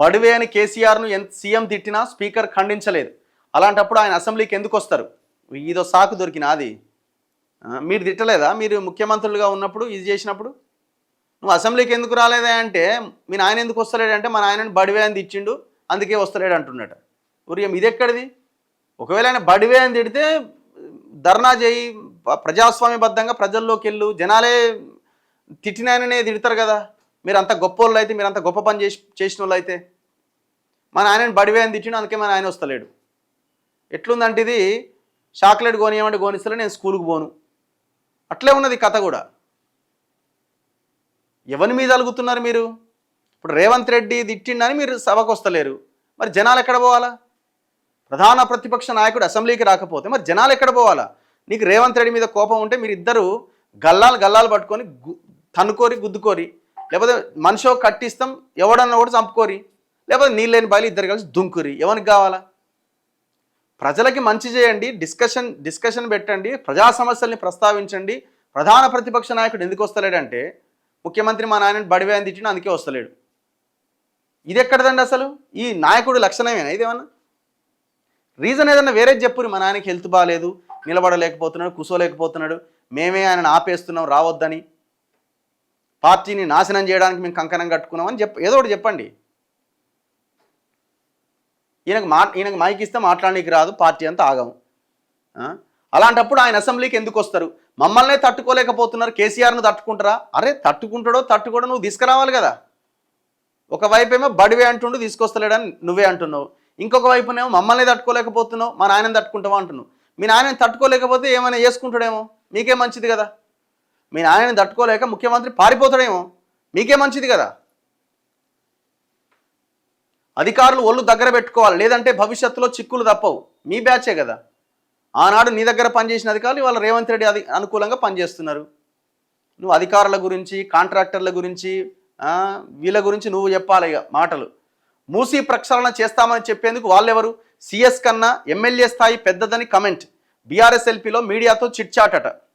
బడివే అని కేసీఆర్ను సీఎం తిట్టినా స్పీకర్ ఖండించలేదు. అలాంటప్పుడు ఆయన అసెంబ్లీకి ఎందుకు వస్తారు? ఇదో సాకు దొరికినాది. మీరు తిట్టలేదా? మీరు ముఖ్యమంత్రులుగా ఉన్నప్పుడు ఇది చేసినప్పుడు నువ్వు అసెంబ్లీకి ఎందుకు రాలేదా అంటే మీ నాయన ఎందుకు వస్తలేడంటే మా నాయనని బడివే అని తిట్టిండు అందుకే వస్తలేడు అంటున్నట. ఉరియం ఇది ఎక్కడిది? ఒకవేళ ఆయన బడివే అని తిడితే ధర్నా చేయి, ప్రజాస్వామ్యబద్ధంగా ప్రజల్లోకి వెళ్ళు, జనాలే తిట్టినాయననే తిడతారు కదా. మీరు అంత గొప్ప వాళ్ళు అయితే, మీరు అంత గొప్ప పని చేసిన వాళ్ళు అయితే మా నాయనని బడివే అని తిట్టిండు అందుకే మా నాయన వస్తలేడు. ఎట్లుందంటే ఇది చాక్లెట్ కొనియమంటే కొనిస్తలే, నేను స్కూల్కి పోను, అట్లే ఉన్నది కథ కూడా. ఎవరి మీద అలుగుతున్నారు మీరు? ఇప్పుడు రేవంత్ రెడ్డి తిట్టిండని మీరు సభకు వస్తలేరు, మరి జనాలు ఎక్కడ పోవాలా? ప్రధాన ప్రతిపక్ష నాయకుడు అసెంబ్లీకి రాకపోతే మరి జనాలు ఎక్కడ పోవాలా? నీకు రేవంత్ రెడ్డి మీద కోపం ఉంటే మీరు ఇద్దరు గల్లాలు పట్టుకొని తన్నుకోరి గుద్దుకోరి, లేకపోతే మనిషో కట్టిస్తాం ఎవడన్నా కూడా చంపుకోరి, లేకపోతే నీళ్ళని బయలు ఇద్దరు కలిసి దుంకురి. ఎవరికి కావాలా? ప్రజలకి మంచి చేయండి, డిస్కషన్ పెట్టండి, ప్రజా సమస్యల్ని ప్రస్తావించండి. ప్రధాన ప్రతిపక్ష నాయకుడు ఎందుకు వస్తలేడంటే ముఖ్యమంత్రి మా నాయనని బడివే అని తిట్టిన అందుకే వస్తలేడు. ఇది ఎక్కడదండి అసలు? ఈ నాయకుడు లక్షణమేనా ఇదేమన్నా? రీజన్ ఏదన్నా వేరేది చెప్పురు. మా నాయనకి హెల్త్ బాగాలేదు, నిలబడలేకపోతున్నాడు, కూసోలేకపోతున్నాడు, మేమే ఆయన ఆపేస్తున్నాం రావద్దని, పార్టీని నాశనం చేయడానికి మేము కంకణం కట్టుకున్నాం అని ఏదో ఒకటి చెప్పండి. ఈయనకు మైక్ ఇస్తే మాట్లాడడానికి రాదు, పార్టీ అంతా ఆగము. అలాంటప్పుడు ఆయన అసెంబ్లీకి ఎందుకు వస్తారు? మమ్మల్నే తట్టుకోలేకపోతున్నారు, కేసీఆర్ను తట్టుకుంటారా? అరే తట్టుకోడో నువ్వు తీసుకురావాలి కదా. ఒకవైపు ఏమో బడివే అంటుండు తీసుకొస్తలేడని నువ్వే అంటున్నావు, ఇంకొక వైపునేమో మమ్మల్ని తట్టుకోలేకపోతున్నావు, మా నాయనని తట్టుకుంటావా అంటున్నావు. మీ నాయనని తట్టుకోలేకపోతే ఏమైనా చేసుకుంటాడేమో, మీకే మంచిది కదా. మీ నాయనని తట్టుకోలేక ముఖ్యమంత్రి పారిపోతాడేమో, మీకే మంచిది కదా. అధికారులు ఒళ్ళు దగ్గర పెట్టుకోవాలి, లేదంటే భవిష్యత్తులో చిక్కులు తప్పవు. మీ బ్యాచే కదా. ఆనాడు నీ దగ్గర పనిచేసిన అధికారులు ఇవాళ రేవంత్ రెడ్డి అనుకూలంగా పనిచేస్తున్నారు. నువ్వు అధికారుల గురించి, కాంట్రాక్టర్ల గురించి, వీళ్ళ గురించి నువ్వు చెప్పాలి ఇక మాటలు. మూసీ ప్రక్షాళన చేస్తామని చెప్పేందుకు వాళ్ళెవరు? సిఎస్ కన్నా ఎమ్మెల్యే స్థాయి పెద్దదని కమెంట్. బీఆర్ఎస్ ఎల్పీలో మీడియాతో చిట్చాటట.